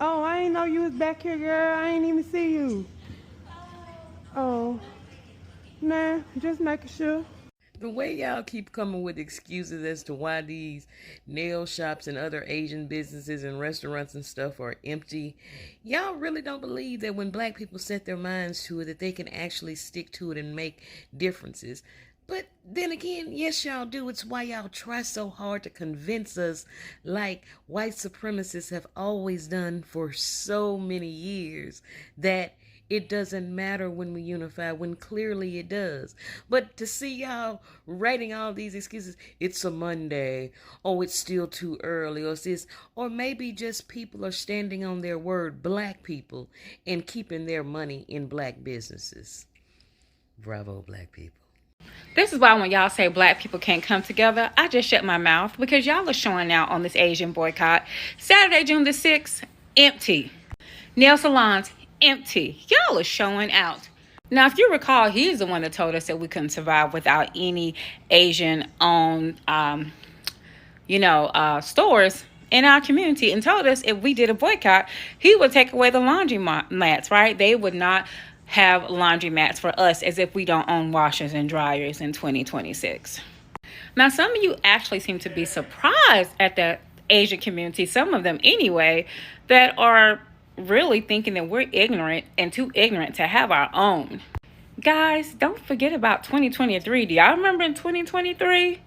Oh, I ain't know you was back here, girl. I ain't even see you. Oh, nah, just making sure. The way y'all keep coming with excuses as to why these nail shops and other Asian businesses and restaurants and stuff are empty, y'all really don't believe that when black people set their minds to it, that they can actually stick to it and make differences. But then again, yes, y'all do. It's why y'all try so hard to convince us, like white supremacists have always done for so many years, that it doesn't matter when we unify, when clearly it does. But to see y'all writing all these excuses, it's a Monday, oh, it's still too early, or it's this, or maybe just people are standing on their word, black people, and keeping their money in black businesses. Bravo, black people. This is why when y'all say black people can't come together, I just shut my mouth because y'all are showing out on this Asian boycott. Saturday, June the 6th, empty. Nail salons, empty. Y'all are showing out. Now, if you recall, he's the one that told us that we couldn't survive without any Asian-owned, stores in our community, and told us if we did a boycott, he would take away the laundry mats, right? They would not have laundry mats for us, as if we don't own washers and dryers in 2026. Now, some of you actually seem to be surprised at the Asian community, some of them anyway, that are really thinking that we're ignorant and too ignorant to have our own. Guys, don't forget about 2023. Do y'all remember in 2023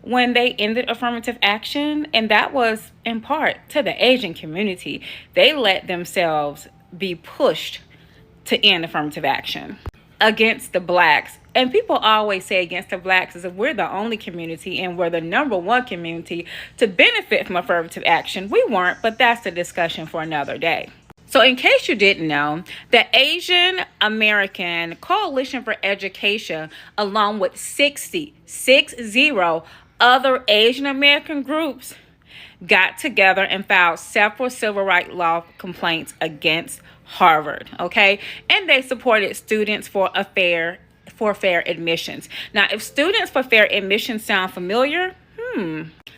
when they ended affirmative action? And that was in part to the Asian community. They let themselves be pushed to end affirmative action against the blacks. And people always say against the blacks as if we're the only community and we're the number one community to benefit from affirmative action. We weren't, but that's a discussion for another day. So in case you didn't know, the Asian American Coalition for Education, along with 60 other Asian American groups, got together and filed several civil rights law complaints against Harvard, okay? And they supported students for fair admissions. Now, if students for fair admissions sound familiar,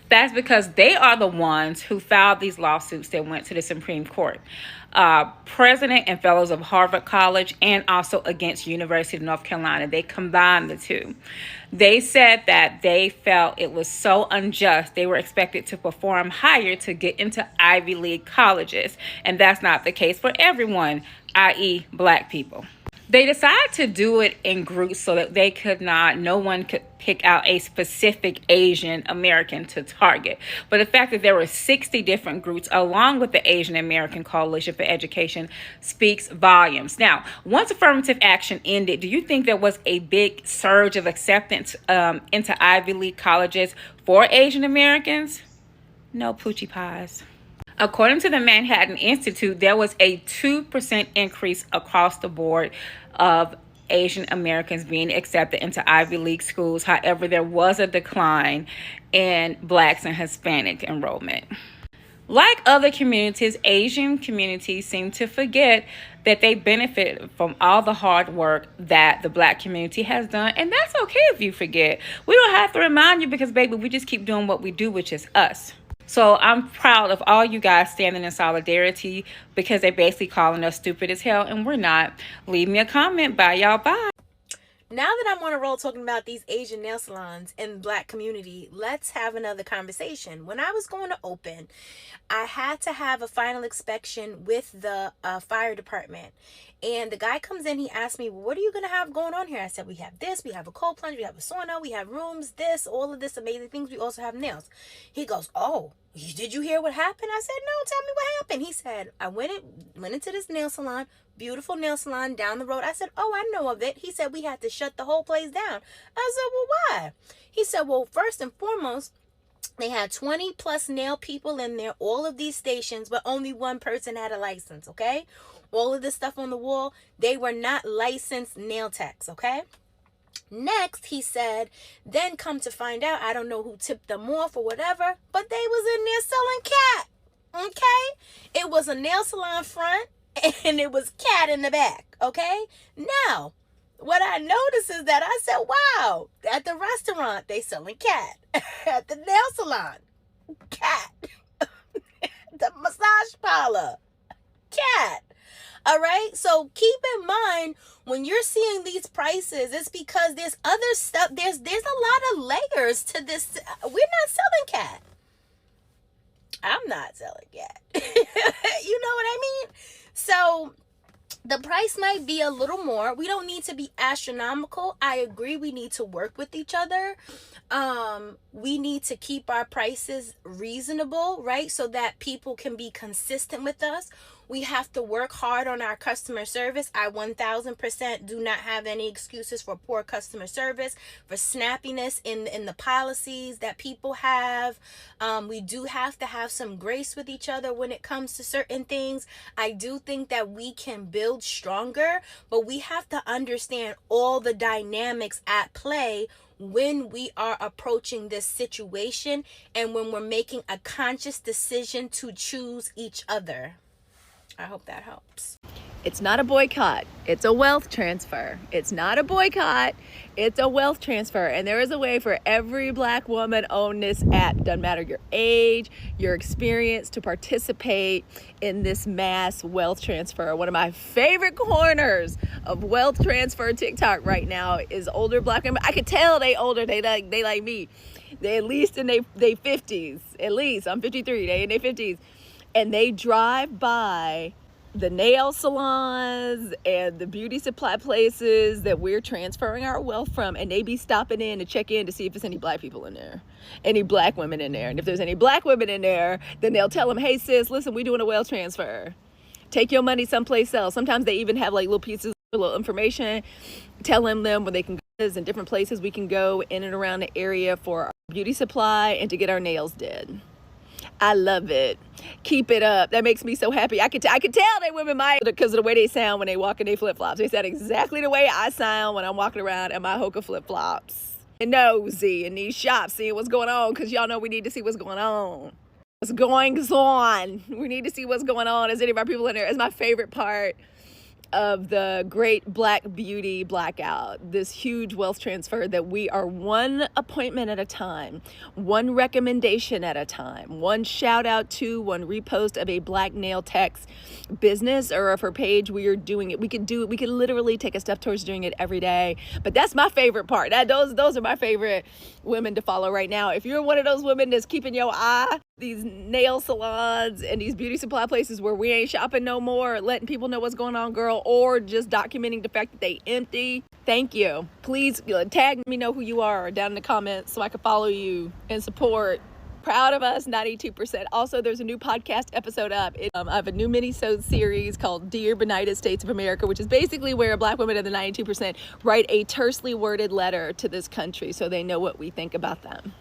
that's because they are the ones who filed these lawsuits that went to the Supreme Court. President and fellows of Harvard College, and also against University of North Carolina. They combined the two. They said that they felt it was so unjust. They were expected to perform higher to get into Ivy League colleges. And that's not the case for everyone, i.e. black people. They decided to do it in groups so that no one could pick out a specific Asian American to target. But the fact that there were 60 different groups along with the Asian American Coalition for Education speaks volumes. Now, once affirmative action ended, do you think there was a big surge of acceptance into Ivy League colleges for Asian Americans? No poochie pies. According to the Manhattan Institute, there was a 2% increase across the board of Asian Americans being accepted into Ivy League schools. However, there was a decline in Blacks and Hispanic enrollment. Like other communities, Asian communities seem to forget that they benefit from all the hard work that the Black community has done. And that's okay if you forget. We don't have to remind you because, baby, we just keep doing what we do, which is us. So I'm proud of all you guys standing in solidarity because they're basically calling us stupid as hell, and we're not. Leave me a comment. Bye, y'all. Bye. Now that I'm on a roll talking about these Asian nail salons in the black community, let's have another conversation. When I was going to open, I had to have a final inspection with the fire department. And the guy comes in, he asked me, well, what are you going to have going on here? I said, we have this, we have a cold plunge, we have a sauna, we have rooms, this, all of this amazing things. We also have nails. He goes, oh, did you hear what happened? I said, no, tell me what happened. He said, I went into this nail salon, beautiful nail salon down the road. I said, oh, I know of it. He said, we had to shut the whole place down. I said, well, why? He said, well, first and foremost, they had 20 plus nail people in there, all of these stations, but only one person had a license, okay? All of this stuff on the wall, they were not licensed nail techs, okay? Next, he said, then come to find out, I don't know who tipped them off or whatever, but they was in there selling cat, okay? It was a nail salon front, and it was cat in the back, okay? Now, what I noticed is that I said, wow, at the restaurant, they selling cat. At the nail salon, cat. The massage parlor, cat. All right. So keep in mind when you're seeing these prices, it's because there's other stuff. There's a lot of layers to this. We're not selling cat. I'm not selling cat. You know what I mean? So the price might be a little more. We don't need to be astronomical. I agree. We need to work with each other. We need to keep our prices reasonable, right? So that people can be consistent with us. We have to work hard on our customer service. I 1000% do not have any excuses for poor customer service, for snappiness in the policies that people have. We do have to have some grace with each other when it comes to certain things. I do think that we can build stronger, but we have to understand all the dynamics at play when we are approaching this situation and when we're making a conscious decision to choose each other. I hope that helps. It's not a boycott. It's a wealth transfer. It's not a boycott. It's a wealth transfer. And there is a way for every Black woman on this app, doesn't matter your age, your experience, to participate in this mass wealth transfer. One of my favorite corners of wealth transfer TikTok right now is older Black women. I could tell they older. They like me. They at least in their 50s. At least. I'm 53. They in their 50s. And they drive by the nail salons and the beauty supply places that we're transferring our wealth from, and they be stopping in to check in to see if there's any Black people in there, any Black women in there. And if there's any Black women in there, then they'll tell them, hey sis, listen, we're doing a wealth transfer. Take your money someplace else. Sometimes they even have like little pieces, little information telling them where they can go and different places we can go in and around the area for our beauty supply and to get our nails did. I love it. Keep it up. That makes me so happy. I could tell they women might, because of the way they sound when they walk in their flip-flops. They sound exactly the way I sound when I'm walking around in my Hoka flip-flops. And nosy in these shops, seeing what's going on, because y'all know we need to see what's going on. What's going on. We need to see what's going on. Is any of our people in there? It's my favorite part of the great Black beauty blackout, this huge wealth transfer that we are one appointment at a time, one recommendation at a time, one shout out to, one repost of a Black nail tech's business or of her page. We are doing it. We could literally take a step towards doing it every day. But that's my favorite part. Those are my favorite women to follow right now. If you're one of those women that's keeping your eye these nail salons and these beauty supply places where we ain't shopping no more, letting people know what's going on, girl, or just documenting the fact that they empty, thank you. Please tag me, know who you are down in the comments so I can follow you and support. Proud of us, 92%. Also, there's a new podcast episode up. I have a new mini-sode series called Dear Benighted States of America, which is basically where Black women of the 92% write a tersely worded letter to this country so they know what we think about them.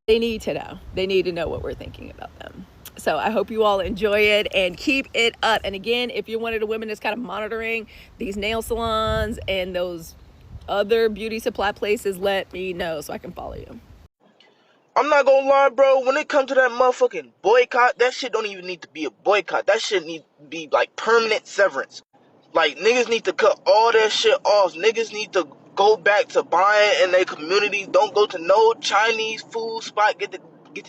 They need to know. They need to know what we're thinking about them. So I hope you all enjoy it and keep it up. And again, if you're one of the women that's kind of monitoring these nail salons and those other beauty supply places, let me know so I can follow you. I'm not gonna lie, bro. When it comes to that motherfucking boycott, that shit don't even need to be a boycott. That shit need to be like permanent severance. Like, niggas need to cut all that shit off. Niggas need to go back to buying in their community. Don't go to no Chinese food spot. Get the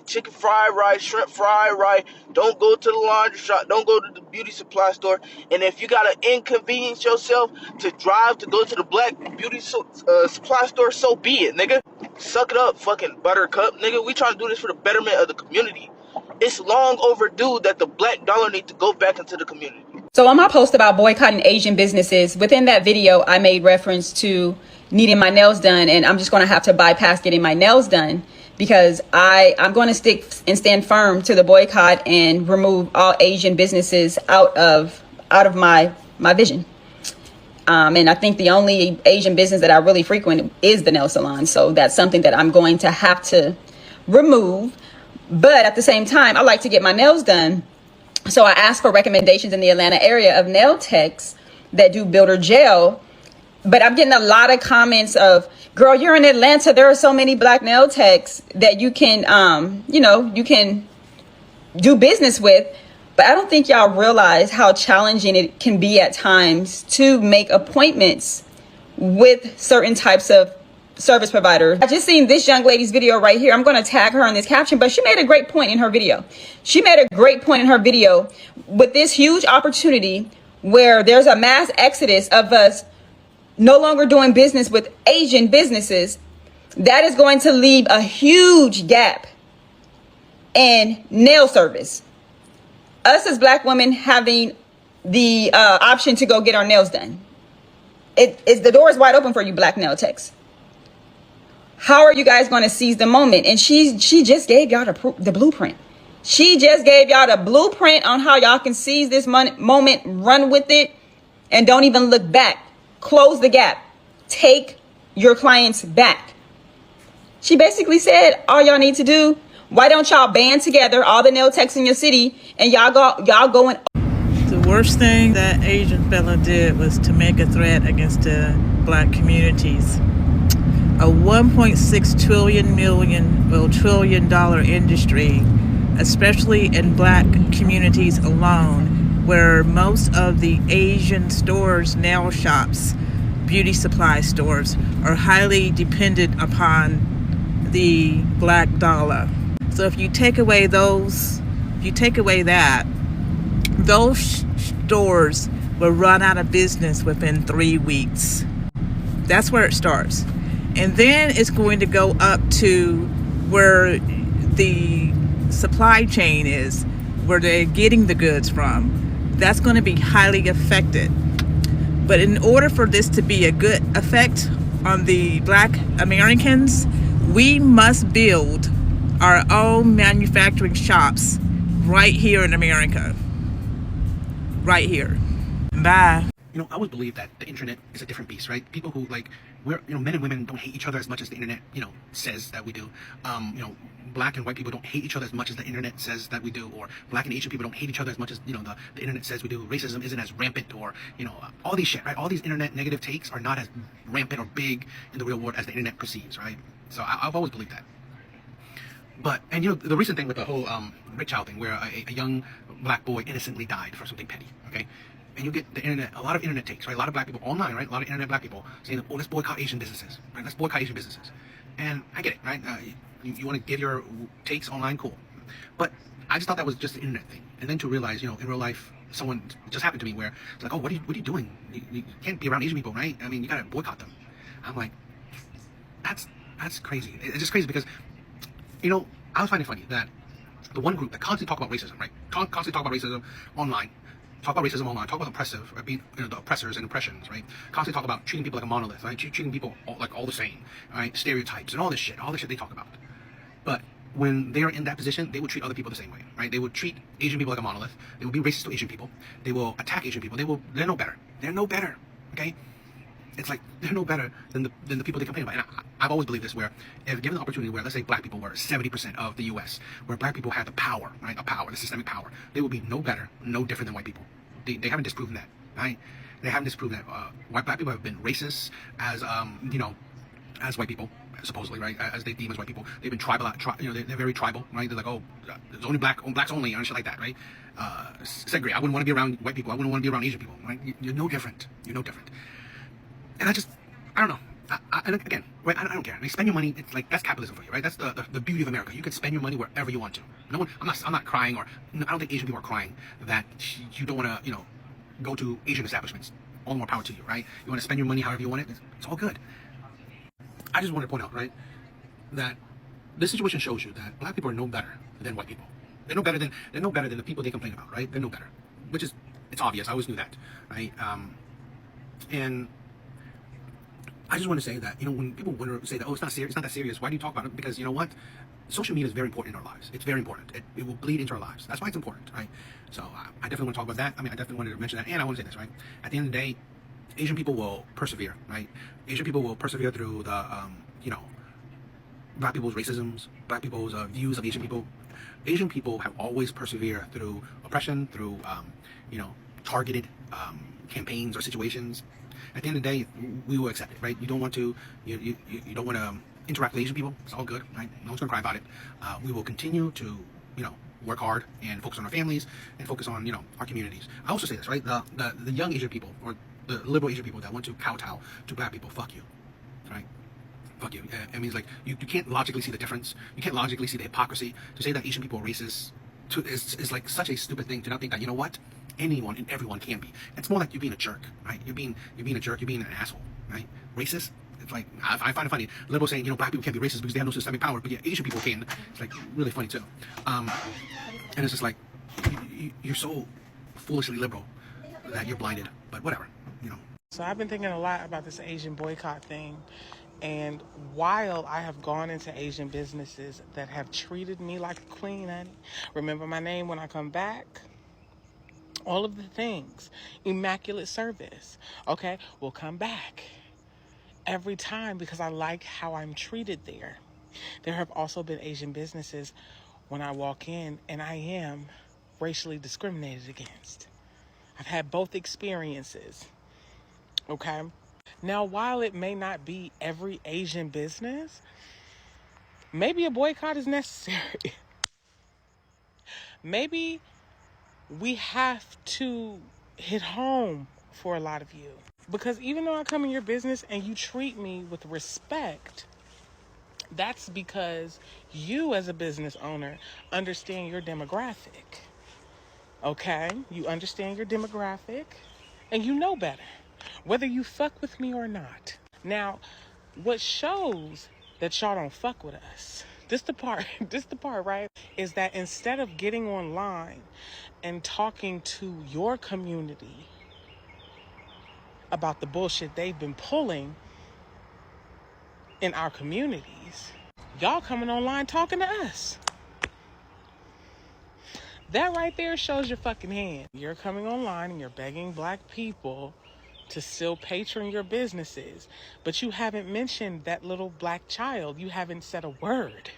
chicken fried rice, shrimp fried rice. Don't go to the laundry shop. Don't go to the beauty supply store. And if you gotta inconvenience yourself to drive to go to the Black beauty supply store, so be it, nigga. Suck it up, fucking buttercup, nigga. We trying to do this for the betterment of the community. It's long overdue that the Black dollar need to go back into the community. So on my post about boycotting Asian businesses, within that video, I made reference to needing my nails done, and I'm just going to have to bypass getting my nails done because I'm going to stick and stand firm to the boycott and remove all Asian businesses out of my vision. And I think the only Asian business that I really frequent is the nail salon. So that's something that I'm going to have to remove. But at the same time, I like to get my nails done. So I asked for recommendations in the Atlanta area of nail techs that do builder gel. But I'm getting a lot of comments of, girl, you're in Atlanta. There are so many Black nail techs that you can, you can do business with. But I don't think y'all realize how challenging it can be at times to make appointments with certain types of service provider. I just seen this young lady's video right here. I'm going to tag her in this caption, but she made a great point in her video. She made a great point in her video with this huge opportunity where there's a mass exodus of us no longer doing business with Asian businesses. That is going to leave a huge gap in nail service. Us as black women having the option to go get our nails done. The door is wide open for you black nail techs. How are you guys going to seize the moment? And she just gave y'all the blueprint. She just gave y'all the blueprint on how y'all can seize this moment, run with it, and don't even look back. Close the gap. Take your clients back. She basically said, all y'all need to do, why don't y'all band together, all the nail techs in your city, and y'all go and... The worst thing that Asian fella did was to make a threat against the black communities. A $1.6 trillion industry, especially in black communities alone, where most of the Asian stores, nail shops, beauty supply stores are highly dependent upon the black dollar. So if you take away those stores will run out of business within 3 weeks. That's where it starts. And then it's going to go up to where the supply chain is, where they're getting the goods from. That's going to be highly affected. But in order for this to be a good effect on the black Americans, we must build our own manufacturing shops right here in America. Right here. Bye. You know, I always believe that the internet is a different beast, right? People who men and women don't hate each other as much as the internet, says that we do. Black and white people don't hate each other as much as the internet says that we do, or black and Asian people don't hate each other as much as, the internet says we do. Racism isn't as rampant, or, all these shit, right? All these internet negative takes are not as rampant or big in the real world as the internet perceives, right? So I've always believed that. But, and the recent thing with the whole rape child thing, where a young black boy innocently died for something petty, okay? And you get the internet, a lot of internet takes, right? A lot of black people online, right? A lot of internet black people saying, oh, let's boycott Asian businesses, right? Let's boycott Asian businesses. And I get it, right? You want to give your takes online, cool. But I just thought that was just an internet thing. And then to realize, in real life, someone just happened to me where it's like, oh, what are you doing? You can't be around Asian people, right? I mean, you got to boycott them. I'm like, that's crazy. It's just crazy because, I was finding it funny that the one group that constantly talk about racism, right? Constantly talk about racism online. Talk about racism online, talk about oppressive, or being, the oppressors and oppressions, right? Constantly talk about treating people like a monolith, right? Treating people all the same, right? Stereotypes and all this shit they talk about. But when they are in that position, they will treat other people the same way, right? They will treat Asian people like a monolith. They will be racist to Asian people. They will attack Asian people. They're no better. They're no better, okay? It's like they're no better than the people they complain about. And I've always believed this, where if given the opportunity where, let's say, black people were 70% of the U.S., where black people had the power, right? The systemic power, they would be no better, no different than white people. They haven't disproven that, right? They haven't disproven that. White black people have been racist as as white people, supposedly, right? As they deem as white people. They've been tribal, they're very tribal, right? They're like, oh, there's only blacks only, and shit like that, right? Segregate. I wouldn't want to be around white people. I wouldn't want to be around Asian people, right? You're no different. You're no different. And I don't know. And again, right? I don't care. Like, spend your money. It's like, that's capitalism for you, right? That's the beauty of America. You can spend your money wherever you want to. No one. I'm not crying, or I don't think Asian people are crying that you don't want to, go to Asian establishments. All the more power to you, right? You want to spend your money however you want it. It's all good. I just want to point out, right, that this situation shows you that black people are no better than white people. They're no better than the people they complain about, right? They're no better, which is, it's obvious. I always knew that, right? And I just want to say that, when people say that, oh, it's not that serious, why do you talk about it? Because you know what? Social media is very important in our lives. It's very important. It will bleed into our lives. That's why it's important, right? So I definitely want to talk about that. I definitely wanted to mention that. And I want to say this, right? At the end of the day, Asian people will persevere, right? Asian people will persevere through the, black people's racisms, black people's views of Asian people. Asian people have always persevered through oppression, through, targeted campaigns or situations. At the end of the day, we will accept it, right? You don't want to, you don't want to interact with Asian people. It's all good, right? No one's gonna cry about it. We will continue to, work hard and focus on our families and focus on, our communities. I also say this, right? The young Asian people, or the liberal Asian people that want to kowtow to black people, fuck you, right? fuck you. It means like you can't logically see the difference. You can't logically see the hypocrisy. To say that Asian people are racist is like such a stupid thing. To not think that, you know what, anyone and everyone can be. It's more like you being a jerk, right? You're being a jerk. You're being an asshole, right? Racist. It's like I find it funny. Liberals saying, you know, black people can't be racist because they have no systemic power, but yeah, Asian people can. It's like really funny too. And it's just like you're so foolishly liberal that you're blinded. But whatever, you know. So I've been thinking a lot about this Asian boycott thing. And while I have gone into Asian businesses that have treated me like a queen, honey, remember my name when I come back, all of the things, immaculate service, okay, will come back every time because I like how I'm treated there. There have also been Asian businesses when I walk in and I am racially discriminated against. I've had both experiences, okay? Now, while it may not be every Asian business, maybe a boycott is necessary. Maybe we have to hit home for a lot of you. Because even though I come in your business and you treat me with respect, that's because you as a business owner understand your demographic. Okay? You understand your demographic and you know better, whether you fuck with me or not. Now, what shows that y'all don't fuck with us, this the part, right, is that instead of getting online and talking to your community about the bullshit they've been pulling in our communities, y'all coming online talking to us. That right there shows your fucking hand. You're coming online and you're begging black people to still patron your businesses, but you haven't mentioned that little black child. You haven't said a word.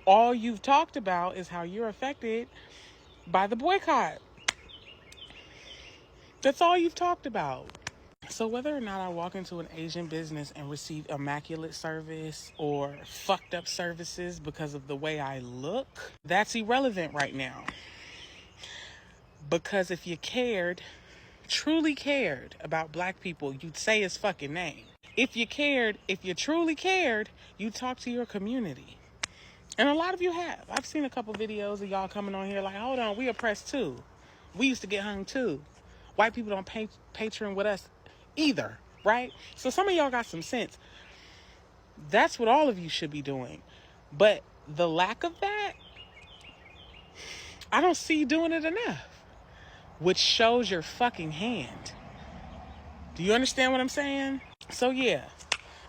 All you've talked about is how you're affected by the boycott. That's all you've talked about. So whether or not I walk into an Asian business and receive immaculate service or fucked up services because of the way I look, that's irrelevant right now. Because if you cared, truly cared about black people, you'd say his fucking name. If you truly cared, you'd talk to your community. And a lot of you have. I've seen a couple videos of y'all coming on here like, hold on, we oppressed too. We used to get hung too. White people don't patron with us either, right? So some of y'all got some sense. That's what all of you should be doing. But the lack of that, I don't see you doing it enough. Which shows your fucking hand. Do you understand what I'm saying? So yeah,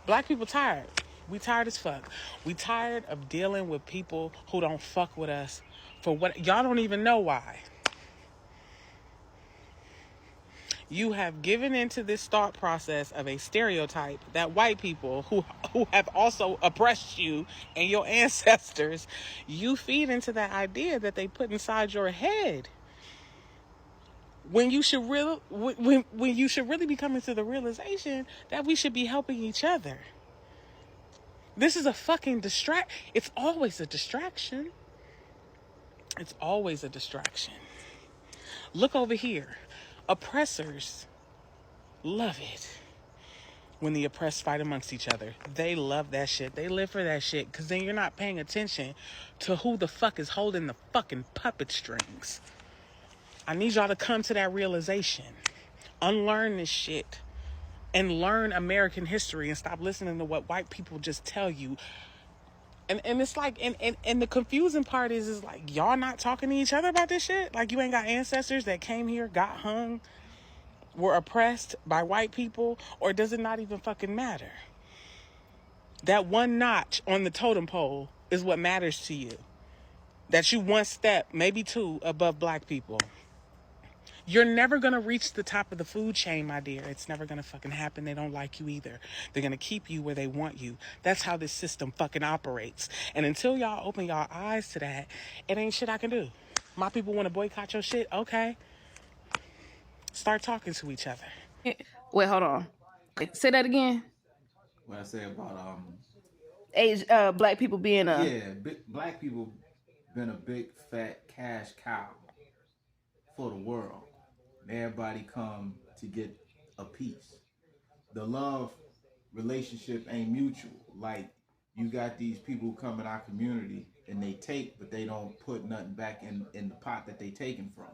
black people tired. We tired as fuck. We tired of dealing with people who don't fuck with us for what y'all don't even know why. You have given into this thought process of a stereotype that white people who have also oppressed you and your ancestors, you feed into that idea that they put inside your head. When you should when you should really be coming to the realization that we should be helping each other. This is a fucking It's always a distraction. It's always a distraction. Look over here. Oppressors love it when the oppressed fight amongst each other. They love that shit. They live for that shit because then you're not paying attention to who the fuck is holding the fucking puppet strings. I need y'all to come to that realization. Unlearn this shit and learn American history and stop listening to what white people just tell you. And it's like, and the confusing part is like, y'all not talking to each other about this shit? Like you ain't got ancestors that came here, got hung, were oppressed by white people? Or does it not even fucking matter? That one notch on the totem pole is what matters to you. That you one step, maybe two, above black people. You're never going to reach the top of the food chain, my dear. It's never going to fucking happen. They don't like you either. They're going to keep you where they want you. That's how this system fucking operates. And until y'all open y'all eyes to that, it ain't shit I can do. My people want to boycott your shit? Okay. Start talking to each other. Wait, hold on. Say that again. What I say about Black people being black people been a big fat cash cow for the world. Everybody come to get a piece. The love relationship ain't mutual. Like You got these people who come in our community and they take, but they don't put nothing back in the pot that they taking from.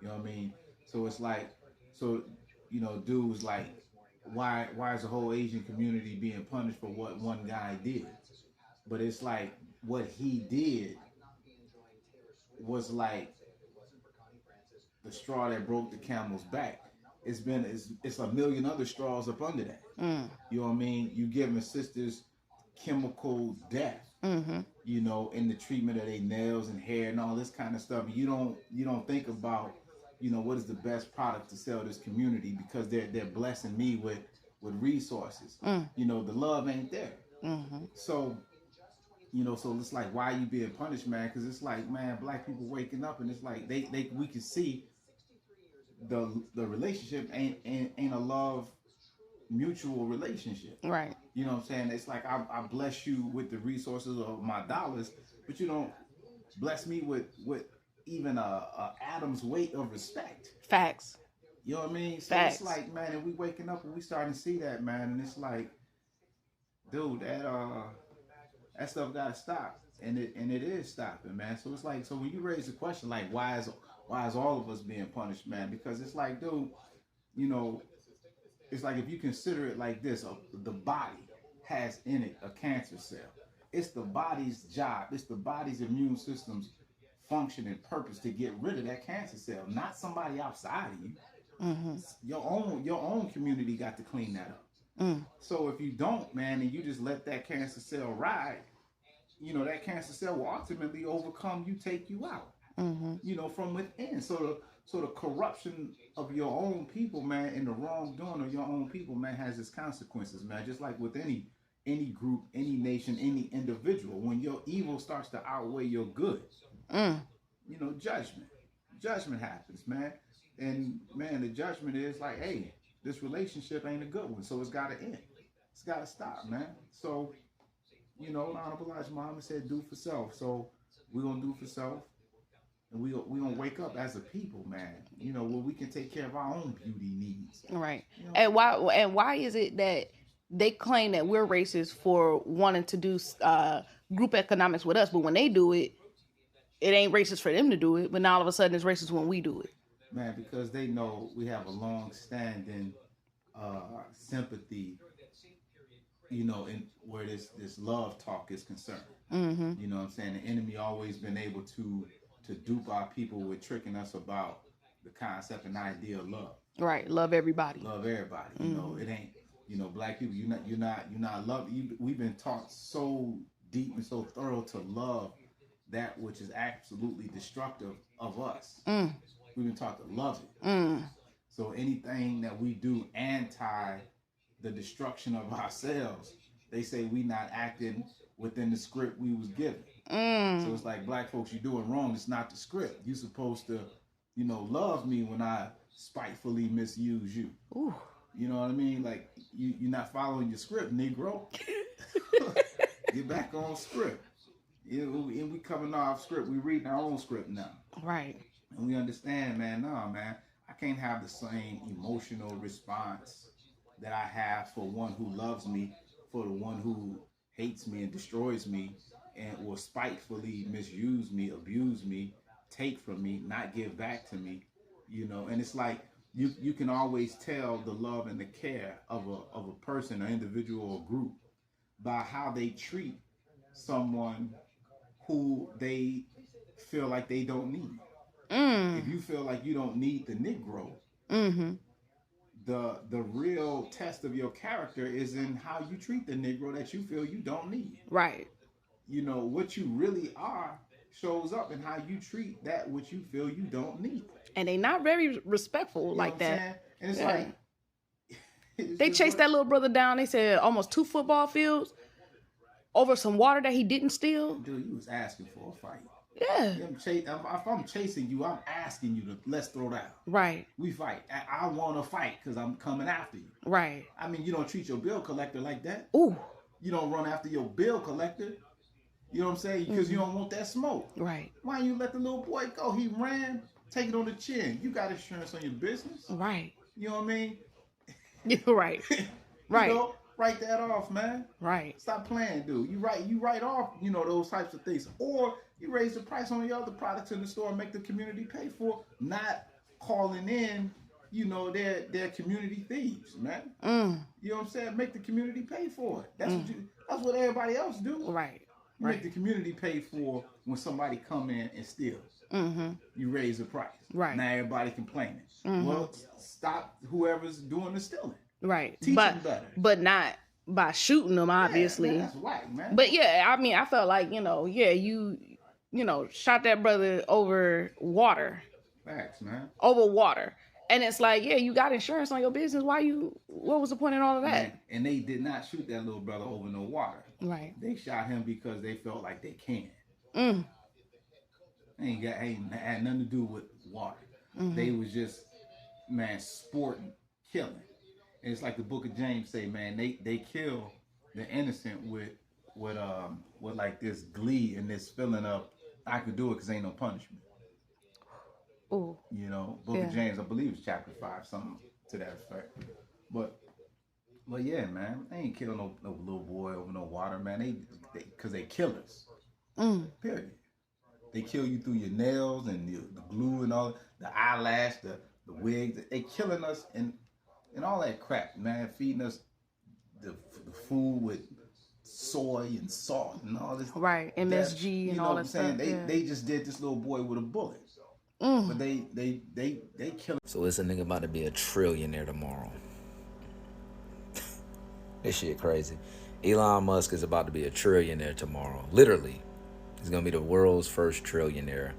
You know what I mean? So it's like, so dudes like, why is the whole Asian community being punished for what one guy did? But it's like what he did was like the straw that broke the camel's back. It's a million other straws up under that. You know what I mean? You giving sisters chemical death. In the treatment of their nails and hair and all this kind of stuff. You don't think about, what is the best product to sell this community, because they're blessing me with resources. The love ain't there. So so it's like, why are you being punished, man? Because it's like, man, black people waking up and it's like we can see the relationship ain't a love mutual relationship. Right. You know what I'm saying? It's like I bless you with the resources of my dollars, but you don't bless me with even a atom's weight of respect. Facts. You know what I mean? So Facts. It's like, man, and we waking up and we starting to see that, man, and it's like, dude, that stuff gotta stop. And it is stopping, man. So it's like, so when you raise the question, like, why is all of us being punished, man? Because it's like, dude, it's like, if you consider it like this, the body has in it a cancer cell. It's the body's job. It's the body's immune system's function and purpose to get rid of that cancer cell, not somebody outside of you. Your own community got to clean that up. So if you don't, man, and you just let that cancer cell ride, that cancer cell will ultimately overcome you, take you out. From within. So the corruption of your own people, man, and the wrongdoing of your own people, man, has its consequences, man. Just like with any group, any nation, any individual, when your evil starts to outweigh your good, judgment happens, man. And man, the judgment is like, hey, this relationship ain't a good one, so it's got to end. It's got to stop, man. So, Honorable Elijah Muhammad said, do for self. So we're gonna do for self. And we gonna wake up as a people, man. Where we can take care of our own beauty needs. Right. And why is it that they claim that we're racist for wanting to do group economics with us, but when they do it, it ain't racist for them to do it, but now all of a sudden it's racist when we do it? Man, because they know we have a long-standing sympathy, in where this love talk is concerned. You know what I'm saying? The enemy always been able to dupe our people with tricking us about the concept and idea of love. Right, love everybody. Love everybody. It ain't. Black people. You're not loved. We've been taught so deep and so thorough to love that which is absolutely destructive of us. We've been taught to love it. So anything that we do anti the destruction of ourselves, they say we not acting within the script we was given. So it's like, black folks, you're doing wrong. It's not the script. You're supposed to, love me when I spitefully misuse you. Ooh. You know what I mean? Like, you're not following your script, Negro. Get back on script. And we coming off script. We reading our own script now. Right. And we understand, man, man, I can't have the same emotional response that I have for one who loves me, for the one who hates me and destroys me and will spitefully misuse me, abuse me, take from me, not give back to me, and it's like, you can always tell the love and the care of a person, an individual, or group by how they treat someone who they feel like they don't need. If you feel like you don't need the Negro, the real test of your character is in how you treat the Negro that you feel you don't need. Right. What you really are shows up in how you treat that which you feel you don't need. And they not very respectful like that. And it's yeah. like they chased that little brother down. They said almost 2 football fields over some water that he didn't steal. Dude, you was asking for a fight. Yeah. If I'm chasing you, I'm asking you to let's throw down. Right. We fight. I want to fight because I'm coming after you. Right. I mean, you don't treat your bill collector like that. Ooh. You don't run after your bill collector. You know what I'm saying? Because you don't want that smoke. Right. Why you let the little boy go? He ran. Take it on the chin. You got insurance on your business. Right. You know what I mean? You're right. Right. Write that off, man. Right. Stop playing, dude. You write off, those types of things. Or you raise the price on your other products in the store and make the community pay for it, not calling in, their community thieves, man. You know what I'm saying? Make the community pay for it. That's what everybody else do. Right. You make the community pay for when somebody come in and steals. You raise the price. Right. Now everybody complaining. Well, stop whoever's doing the stealing. Right. Teach them better. But not by shooting them, obviously. Man, that's whack, man. But yeah, I mean, I felt like, you shot that brother over water. Facts, man. Over water. And it's like, yeah, you got insurance on your business. What was the point in all of that? Man, and they did not shoot that little brother over no water. Right. They shot him because they felt like they can. Ain't had nothing to do with water. They was just, man, sporting, killing. And it's like the Book of James say, man, they kill the innocent with like this glee and this feeling of, I could do it because ain't no punishment. Ooh. Book of James, I believe it's chapter 5, something to that effect. But yeah, man, they ain't kill no little boy over no water, man. Because they killers. Period. They kill you through your nails and the glue and all, the eyelash, the wigs. They killing us and all that crap, man. Feeding us the food with soy and salt and all this. Right, MSG and all that stuff. They just did this little boy with a bullet. But they kill. So it's a nigga about to be a trillionaire tomorrow. This shit crazy. Elon Musk is about to be a trillionaire tomorrow. Literally. He's going to be the world's first trillionaire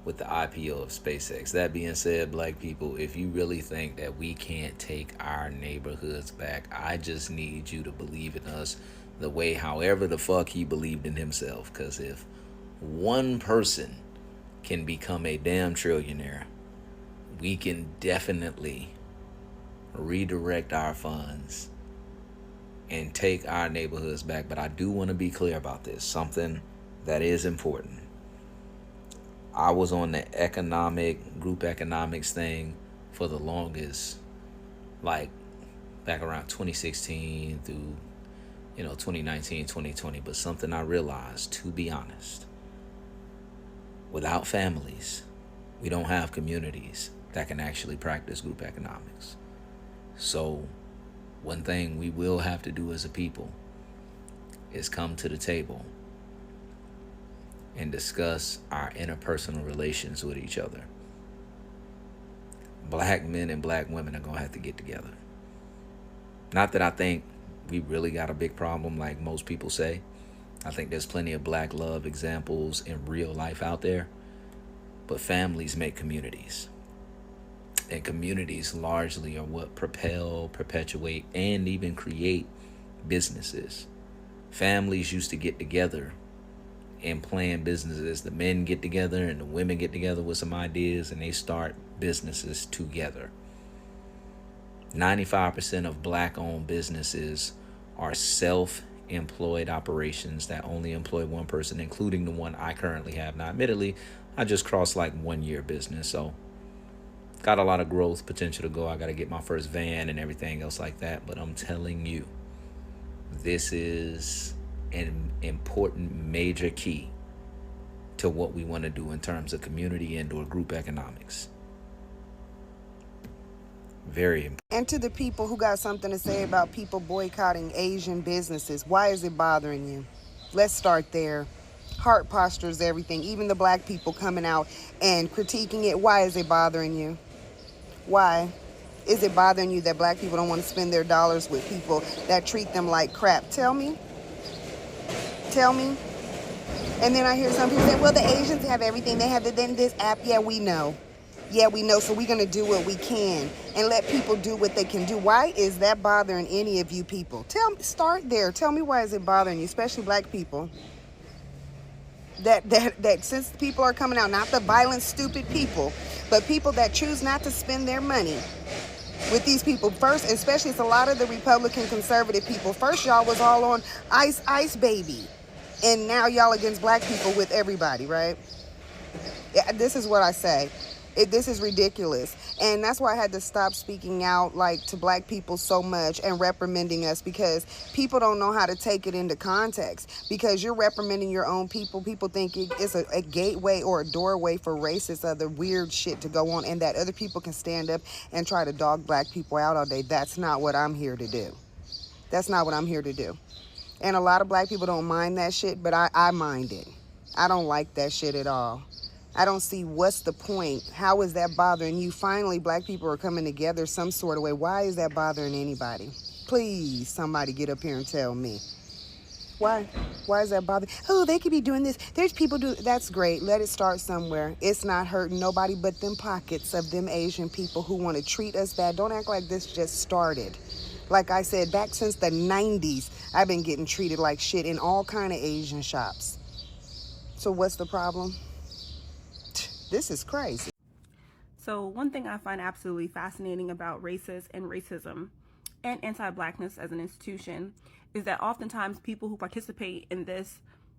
with the IPO of SpaceX. That being said, black people, if you really think that we can't take our neighborhoods back, I just need you to believe in us the way however the fuck he believed in himself. Because if one person can become a damn trillionaire, we can definitely redirect our funds and take our neighborhoods back. But I do want to be clear about this, something that is important. I was on the group economics thing for the longest, like back around 2016 through 2019, 2020. But something I realized, to be honest, without families, we don't have communities that can actually practice group economics. So one thing we will have to do as a people is come to the table and discuss our interpersonal relations with each other. Black men and black women are gonna have to get together. Not that I think we really got a big problem like most people say. I think there's plenty of black love examples in real life out there. But families make communities. And communities largely are what propel, perpetuate, and even create businesses. Families used to get together and plan businesses. The men get together and the women get together with some ideas and they start businesses together. 95% of black-owned businesses are self-employed operations that only employ one person, including the one I currently have. Now, admittedly, I just crossed like 1 year business, so got a lot of growth potential to go. I got to get my first van and everything else like that. But I'm telling you, this is an important major key to what we want to do in terms of community and or group economics. Very important. And to the people who got something to say about people boycotting Asian businesses, why is it bothering you? Let's start there. Heart posture is everything. Even the black people coming out and critiquing it, why is it bothering you? Why? Is it bothering you that black people don't want to spend their dollars with people that treat them like crap? Tell me. Tell me. And then I hear some people say, well, the Asians have everything. They have this app. Yeah, we know. Yeah, we know. So we're going to do what we can and let people do what they can do. Why is that bothering any of you people? Start there. Tell me, why is it bothering you, especially black people? That since people are coming out, not the violent, stupid people, but people that choose not to spend their money with these people. First, especially it's a lot of the Republican conservative people. First, y'all was all on ice, baby. And now y'all against black people with everybody, right? Yeah, this is what I say. This is ridiculous. And that's why I had to stop speaking out like to black people so much and reprimanding us, because people don't know how to take it into context. Because you're reprimanding your own people. People think it's a gateway or a doorway for racist other weird shit to go on, and that other people can stand up and try to dog black people out all day. That's not what I'm here to do. That's not what I'm here to do. And a lot of black people don't mind that shit, but I mind it. I don't like that shit at all. I don't see what's the point. How is that bothering you? Finally, black people are coming together some sort of way. Why is that bothering anybody? Please, somebody get up here and tell me. Why? Why is that bothering? Oh, they could be doing this. There's people do. That's great. Let it start somewhere. It's not hurting nobody but them pockets of them Asian people who want to treat us bad. Don't act like this just started. Like I said, back since the 90s, I've been getting treated like shit in all kind of Asian shops. So what's the problem? This is crazy. So one thing I find absolutely fascinating about racist and racism and anti-blackness as an institution is that oftentimes people who participate in this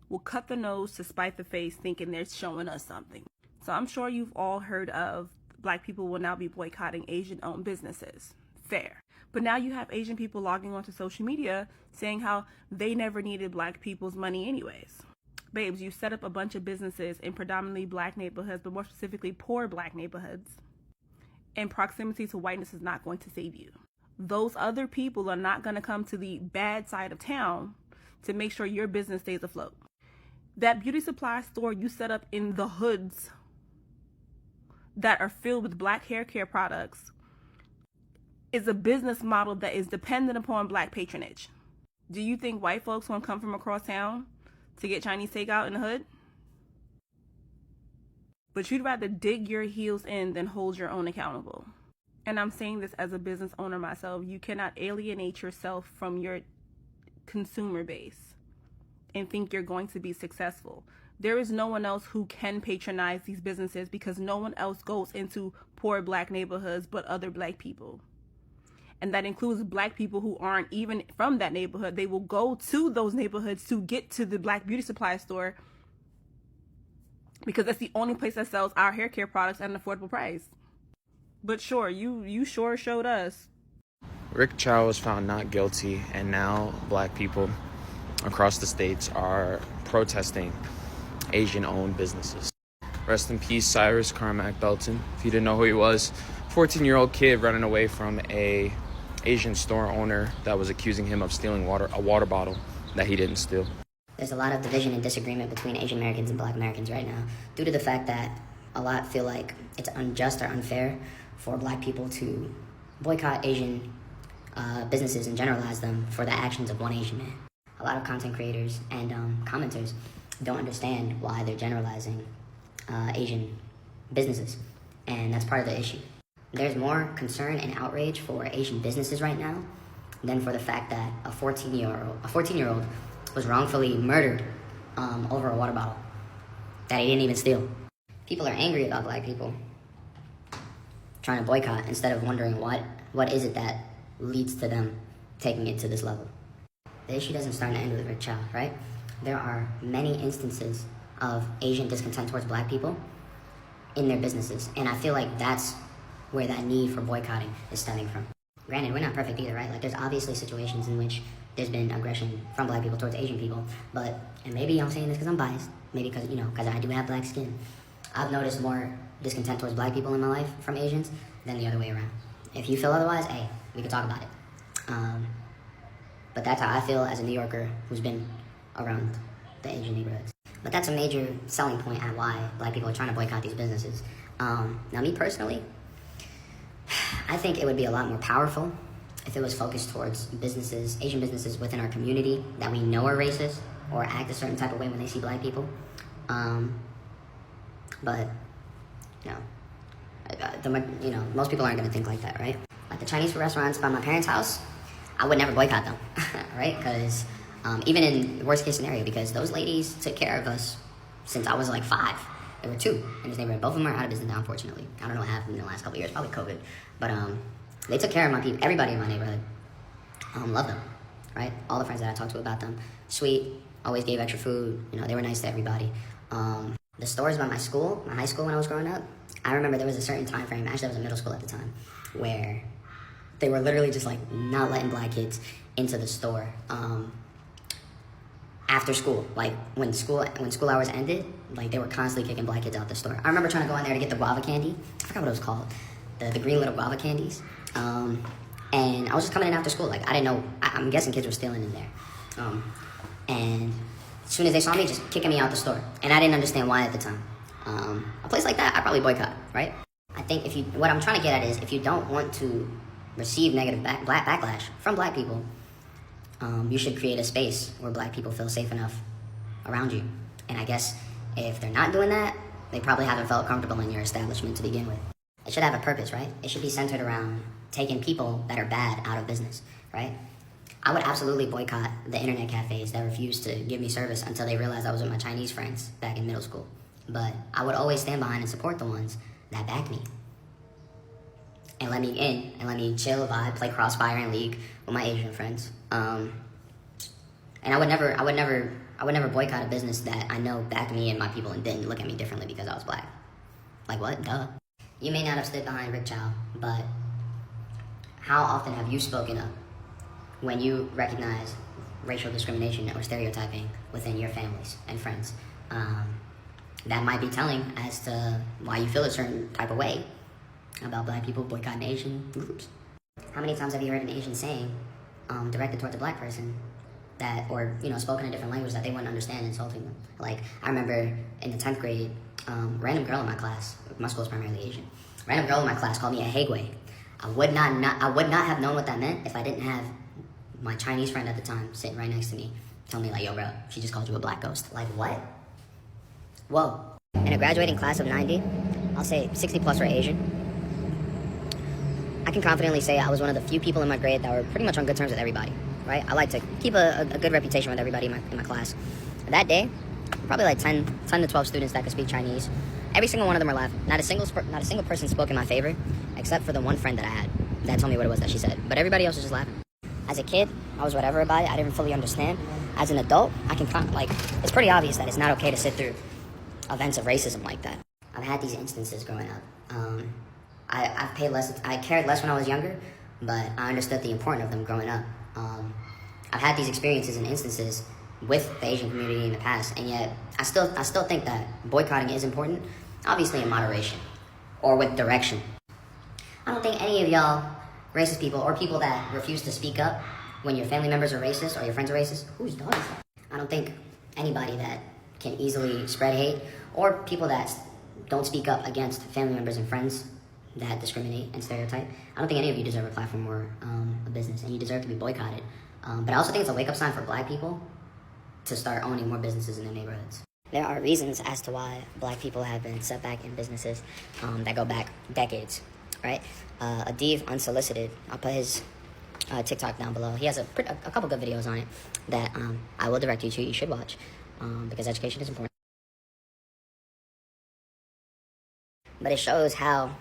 will cut the nose to spite the face, thinking they're showing us something. So I'm sure you've all heard of black people will now be boycotting Asian-owned businesses. Fair. But now you have Asian people logging onto social media saying how they never needed black people's money anyways. Babes, you set up a bunch of businesses in predominantly black neighborhoods, but more specifically poor black neighborhoods. And proximity to whiteness is not going to save you. Those other people are not going to come to the bad side of town to make sure your business stays afloat. That beauty supply store you set up in the hoods that are filled with black hair care products is a business model that is dependent upon black patronage. Do you think white folks won't come from across town to get Chinese takeout in the hood? But you'd rather dig your heels in than hold your own accountable. And I'm saying this as a business owner myself. You cannot alienate yourself from your consumer base and think you're going to be successful. There is no one else who can patronize these businesses because no one else goes into poor black neighborhoods but other black people. And that includes black people who aren't even from that neighborhood. They will go to those neighborhoods to get to the black beauty supply store because that's the only place that sells our hair care products at an affordable price. But sure, you sure showed us. Rick Chow was found not guilty, and now black people across the states are protesting Asian-owned businesses. Rest in peace, Cyrus Carmack Belton. If you didn't know who he was, 14-year-old kid running away from a Asian store owner that was accusing him of stealing a water bottle that he didn't steal. There's a lot of division and disagreement between Asian Americans and Black Americans right now due to the fact that a lot feel like it's unjust or unfair for Black people to boycott Asian businesses and generalize them for the actions of one Asian man. A lot of content creators and commenters don't understand why they're generalizing Asian businesses, and that's part of the issue. There's more concern and outrage for Asian businesses right now than for the fact that a 14-year-old was wrongfully murdered over a water bottle that he didn't even steal. People are angry about Black people trying to boycott instead of wondering what is it that leads to them taking it to this level. The issue doesn't start and end with Rick Chow, right? There are many instances of Asian discontent towards Black people in their businesses, and I feel like that's where that need for boycotting is stemming from. Granted, we're not perfect either, right? Like, there's obviously situations in which there's been aggression from Black people towards Asian people, and maybe I'm saying this because I'm biased, maybe because I do have black skin. I've noticed more discontent towards Black people in my life from Asians than the other way around. If you feel otherwise, hey, we can talk about it. But that's how I feel as a New Yorker who's been around the Asian neighborhoods. But that's a major selling point at why Black people are trying to boycott these businesses. Now, me personally, I think it would be a lot more powerful if it was focused towards businesses, Asian businesses within our community that we know are racist or act a certain type of way when they see Black people. But most people aren't going to think like that, right? Like the Chinese food restaurants by my parents' house, I would never boycott them, right? Because even in the worst case scenario, because those ladies took care of us since I was like 5. There were 2 in this neighborhood. Both of them are out of business now, unfortunately. I don't know what happened in the last couple of years, probably COVID. But they took care of my people, everybody in my neighborhood. Love them, right? All the friends that I talked to about them, sweet, always gave extra food. They were nice to everybody. the stores by my school, my high school when I was growing up, I remember there was a certain time frame, actually I was in middle school at the time, where they were literally just like not letting black kids into the store after school. Like when school hours ended, like they were constantly kicking black kids out the store. I remember trying to go in there to get the guava candy. I forgot what it was called, the green little guava candies. And I was just coming in after school. Like I didn't know. I'm guessing kids were stealing in there. And as soon as they saw me, just kicking me out the store, and I didn't understand why at the time. A place like that, I probably boycott, right? I think what I'm trying to get at is if you don't want to receive negative backlash from black people, you should create a space where black people feel safe enough around you. And I guess if they're not doing that, they probably haven't felt comfortable in your establishment to begin with. It should have a purpose, right? It should be centered around taking people that are bad out of business, right? I would absolutely boycott the internet cafes that refused to give me service until they realized I was with my Chinese friends back in middle school. But I would always stand behind and support the ones that back me and let me in and let me chill, vibe, play Crossfire and League with my Asian friends. And I would never boycott a business that I know backed me and my people and didn't look at me differently because I was black. Like what? Duh. You may not have stood behind Rick Chow, but how often have you spoken up when you recognize racial discrimination or stereotyping within your families and friends? That might be telling as to why you feel a certain type of way about black people boycotting Asian groups. How many times have you heard an Asian saying directed towards a black person that, or spoken a different language that they wouldn't understand, insulting them? Like I remember in the 10th grade, random girl in my class, my school is primarily Asian, random girl in my class called me a Hegway. I would not have known what that meant if I didn't have my Chinese friend at the time sitting right next to me tell me like, yo bro, she just called you a black ghost. Like what? Whoa. In a graduating class of 90, I'll say 60 plus were Asian. I can confidently say I was one of the few people in my grade that were pretty much on good terms with everybody, right? I like to keep a good reputation with everybody in my class. That day, probably like 10 to 12 students that could speak Chinese. Every single one of them were laughing. Not a single person spoke in my favor, except for the one friend that I had that told me what it was that she said. But everybody else was just laughing. As a kid, I was whatever about it. I didn't fully understand. As an adult, it's pretty obvious that it's not okay to sit through events of racism like that. I've had these instances growing up. I cared less when I was younger, but I understood the importance of them growing up. I've had these experiences and instances with the Asian community in the past, and yet I still think that boycotting is important, obviously in moderation or with direction. I don't think any of y'all racist people or people that refuse to speak up when your family members are racist or your friends are racist, whose dog is that? I don't think anybody that can easily spread hate or people that don't speak up against family members and friends that discriminate and stereotype, I don't think any of you deserve a platform or a business, and you deserve to be boycotted. But I also think it's a wake-up sign for black people to start owning more businesses in their neighborhoods. There are reasons as to why black people have been set back in businesses that go back decades, right? Adiv Unsolicited, I'll put his TikTok down below. He has a couple good videos on it that I will direct you to. You should watch because education is important. But it shows how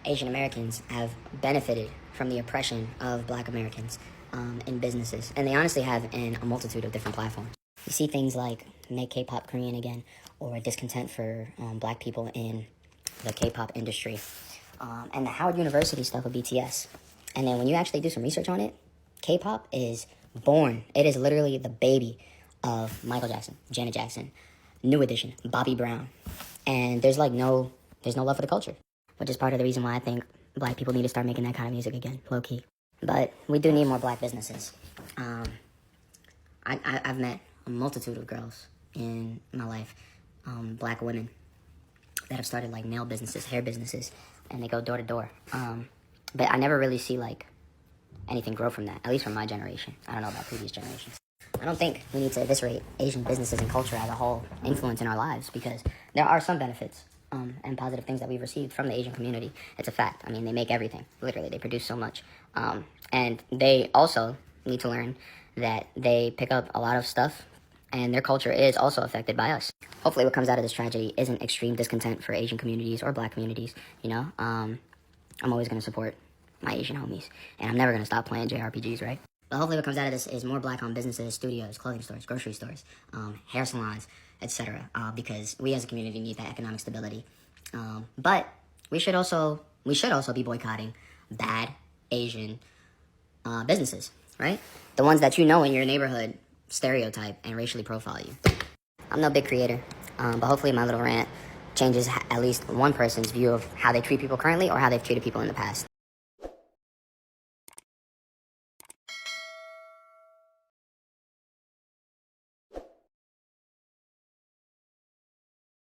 Asian Americans have benefited from the oppression of black Americans in businesses. And they honestly have in a multitude of different platforms. You see things like make K-pop Korean again, or discontent for black people in the K-pop industry, and the Howard University stuff with BTS. And then when you actually do some research on it, K-pop is born. It is literally the baby of Michael Jackson, Janet Jackson, New Edition, Bobby Brown. And there's no love for the culture, which is part of the reason why I think black people need to start making that kind of music again, low-key. But we do need more black businesses. I've met a multitude of girls in my life, black women, that have started like nail businesses, hair businesses, and they go door to door. But I never really see like anything grow from that, at least from my generation. I don't know about previous generations. I don't think we need to eviscerate Asian businesses and culture as a whole influence in our lives, because there are some benefits and positive things that we've received from the Asian community. It's a fact. I mean, they make everything. Literally, they produce so much. And they also need to learn that they pick up a lot of stuff, and their culture is also affected by us. Hopefully what comes out of this tragedy isn't extreme discontent for Asian communities or black communities, I'm always going to support my Asian homies, and I'm never going to stop playing JRPGs, right? But hopefully what comes out of this is more black-owned businesses, studios, clothing stores, grocery stores, hair salons, etc. Because we as a community need that economic stability. But we should also be boycotting bad Asian businesses, right? The ones that you know in your neighborhood stereotype and racially profile you. I'm no big creator, but hopefully my little rant changes at least one person's view of how they treat people currently or how they've treated people in the past.